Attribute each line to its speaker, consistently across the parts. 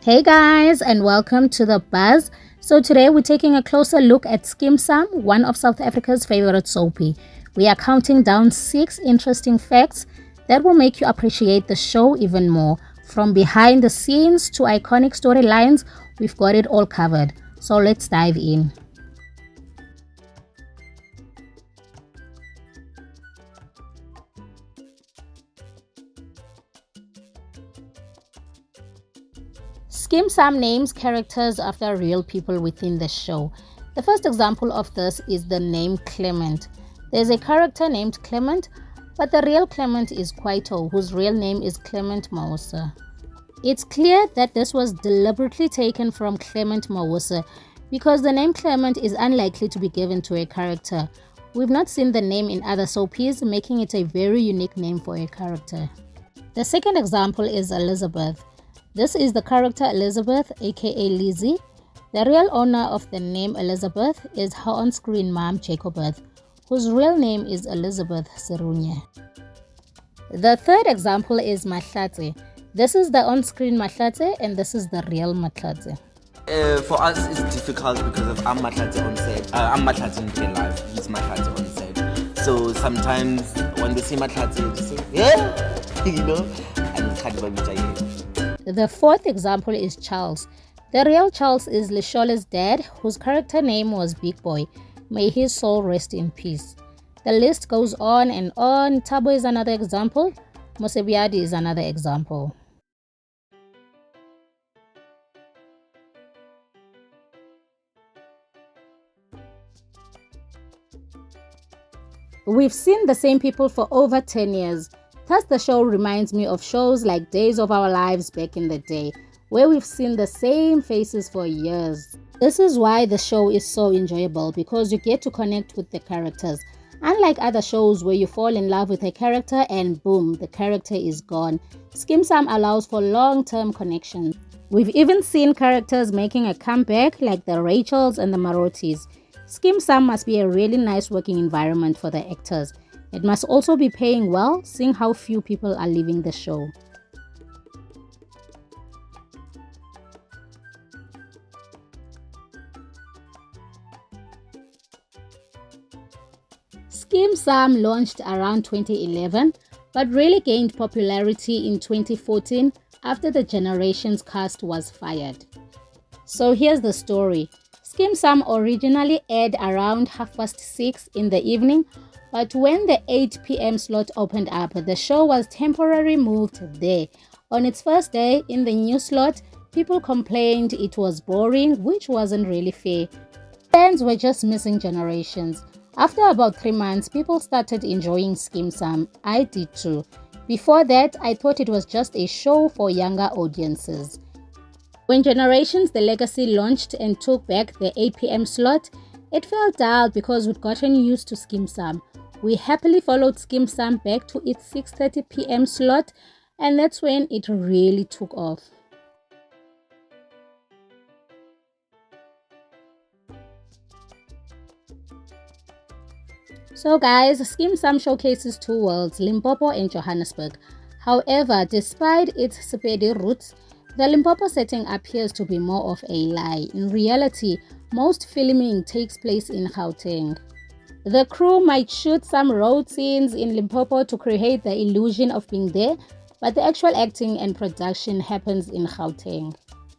Speaker 1: Hey guys, and welcome to The Buzz. So today we're taking a closer look at Skeem Saam, one of South Africa's favorite soapy. We are counting down 6 interesting facts that will make you appreciate the show even more. From behind the scenes to iconic storylines, we've got it all covered. So let's dive in. Skeem Saam names characters after real people within the show. The first example of this is the name Clement. There's a character named Clement, but the real Clement is Kwaito, whose real name is Clement Mawusa. It's clear that this was deliberately taken from Clement Mawusa because the name Clement is unlikely to be given to a character. We've not seen the name in other soapies, making it a very unique name for a character. The second example is Elizabeth. This is the character Elizabeth, aka Lizzie. The real owner of the name Elizabeth is her on-screen mom, Jacobeth, whose real name is Elizabeth Serunye. The third example is Mahlatse. This is the on-screen Mahlatse, and this is the real Mahlatse.
Speaker 2: For us, it's difficult because of I'm Mahlatse on set. I'm Mahlatse in real life. He's Mahlatse on set. So sometimes when they see Mahlatse, they say, yeah, and it's hard to
Speaker 1: The fourth example is Charles. The real Charles is Leshole's dad, whose character name was Big Boy. May his soul rest in peace. The list goes on and on. Tabo is another example. Mosebiadi is another example. We've seen the same people for over 10 years. Thus, the show reminds me of shows like Days of Our Lives back in the day, where we've seen the same faces for years. This is why the show is so enjoyable, because you get to connect with the characters. Unlike other shows where you fall in love with a character and boom, the character is gone, Skeem Saam allows for long-term connection. We've even seen characters making a comeback like the Rachels and the Marotis. Skeem Saam must be a really nice working environment for the actors. It must also be paying well, seeing how few people are leaving the show. Skeem Saam launched around 2011, but really gained popularity in 2014 after the Generations cast was fired. So here's the story. Skeem Saam originally aired around 6:30 in the evening, but when the 8 p.m. slot opened up, the show was temporarily moved there. On its first day in the new slot, people complained it was boring, which wasn't really fair. Fans were just missing Generations. After about 3 months, people started enjoying Skeem Saam. I did too. Before that, I thought it was just a show for younger audiences. When Generations The Legacy launched and took back the 8 p.m. slot, it felt dull because we'd gotten used to Skeem Saam. We happily followed Skeem Saam back to its 6:30 p.m. slot, and that's when it really took off. So guys, Skeem Saam showcases 2 worlds, Limpopo and Johannesburg. However, despite its Sepedi roots, the Limpopo setting appears to be more of a lie. In reality, most filming takes place in Gauteng. The crew might shoot some road scenes in Limpopo to create the illusion of being there, but the actual acting and production happens in Gauteng.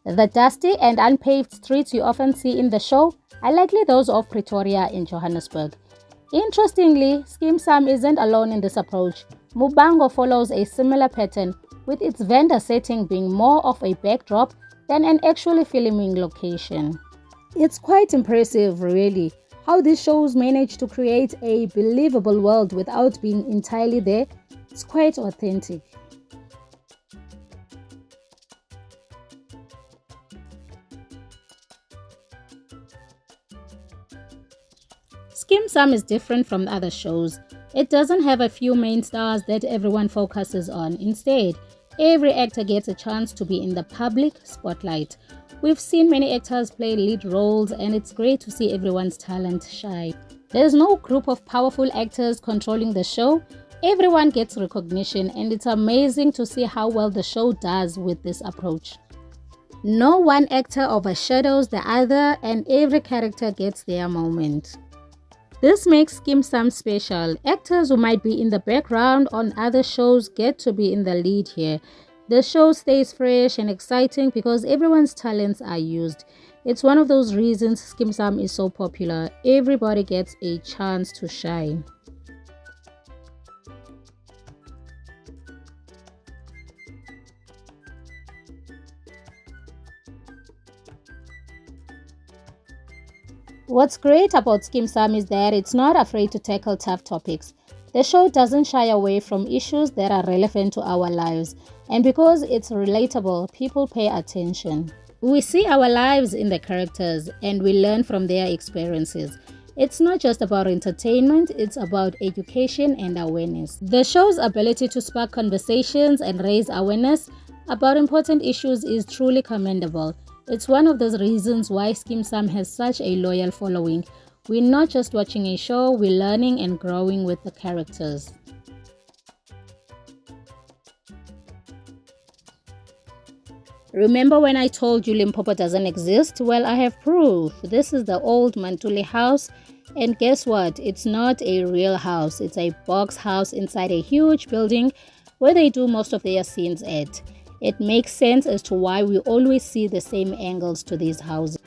Speaker 1: The dusty and unpaved streets you often see in the show are likely those of Pretoria in Johannesburg. Interestingly, Skeem Saam isn't alone in this approach. Mubango follows a similar pattern, with its vendor setting being more of a backdrop than an actually filming location. It's quite impressive, really, how these shows manage to create a believable world without being entirely there. It's quite authentic. Skeem Saam is different from other shows. It doesn't have a few main stars that everyone focuses on. Instead, every actor gets a chance to be in the public spotlight. We've seen many actors play lead roles, and it's great to see everyone's talent shine. There's no group of powerful actors controlling the show. Everyone gets recognition, and it's amazing to see how well the show does with this approach. No one actor overshadows the other, and every character gets their moment. This makes Skeem Saam special. Actors who might be in the background on other shows get to be in the lead here. The show stays fresh and exciting because everyone's talents are used. It's one of those reasons Skeem Saam is so popular. Everybody gets a chance to shine. What's great about Skeem Saam is that it's not afraid to tackle tough topics. The show doesn't shy away from issues that are relevant to our lives, and because it's relatable, people pay attention. We see our lives in the characters and we learn from their experiences. It's not just about entertainment, it's about education and awareness. The show's ability to spark conversations and raise awareness about important issues is truly commendable. It's one of those reasons why Skeem Saam has such a loyal following. We're not just watching a show, we're learning and growing with the characters. Remember when I told you Limpopo doesn't exist? Well, I have proof. This is the old Mantuli house, and guess what? It's not a real house. It's a box house inside a huge building where they do most of their scenes at. It makes sense as to why we always see the same angles to these houses.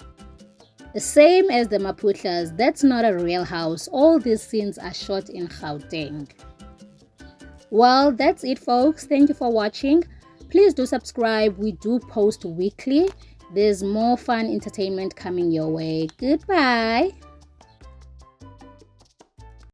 Speaker 1: The same as the Maputlas, that's not a real house. All these scenes are shot in Gauteng. Well, that's it folks. Thank you for watching. Please do subscribe. We do post weekly. There's more fun entertainment coming your way. Goodbye.